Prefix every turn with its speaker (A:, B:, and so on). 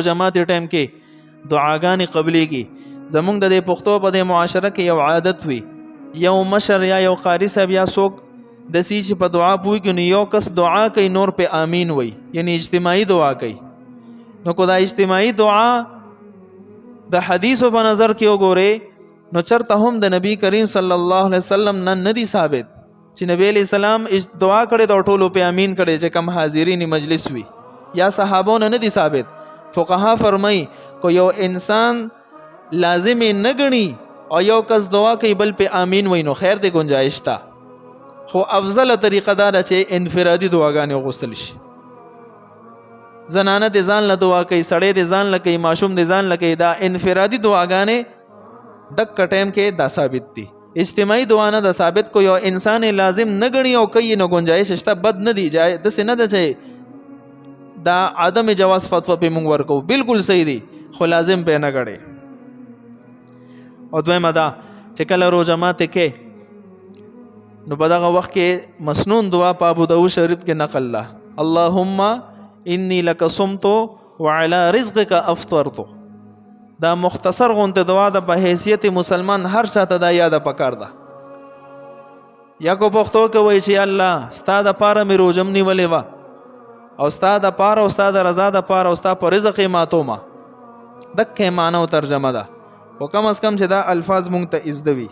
A: جماعت ټایم کې دعاګانې قبلېږي. زمونږ د دې پښتو په دې معاشره کې یو عادت وي، یو مشر یا یو قاری صاحب یا څوک داسې چې په دعا پوهېږي نو یو کس دعا کوي نور په آمین وي، یعنی اجتماعي دعا کوي. نو که دا اجتماعي دعا د حدیثو په نظر کې وګورئ نو چرته هم د نبی کریم صلی الله علیه وسلم نه ندي ثابت چې نبی علیہ السلام دعا کړي د ټولو په امین کړي چې کم حاضرین مجلس وي، یا صحابو نه ندي ثابت. فقها فرمای کو یو انسان لازم نه غني او یو کس دعا کوي بل په امین وای نو خیر دی، گنجائش تا، خو افضل طریقه دا چې انفرادي دعاګانې وغوښتل شي. زنانه د ځان له دعا کوي، سړی د ځان له کوي، ماشوم د ځان له کوي. دا انفرادي دعاګانې دک ټایم کې دا ثابت دي. اجتماعي دعا نه د ثابت. کو یو انسان لازم نه غني او کوي نو گنجائش شته، بد نه دی، جای د سینه ده چې دا عدم جواز فتوا په مونږ ورکو، بالکل صحیح دی، خو لازم به نه غړي. او دویمه دا چې کله روزه ماته کې نو په دغه وخت کې مسنون دعا په ابو داود شریف کې نقل ده، اللهم انی لک صمت وعلى رزقک افطرت. دا مختصر غونته دعا د په حیثیت مسلمان هر چاته دا یاد پکار ده. یا کو پښتو کې وایي چې الله ستا د پاره مې روزم نیولې وا او ستا د پاره او ستا د رضا د پاره او ستا په رزق ماتو ما، دکې معنی او ترجمه ده. او کم از کم چې دا الفاظ مونږ ته ازدوي.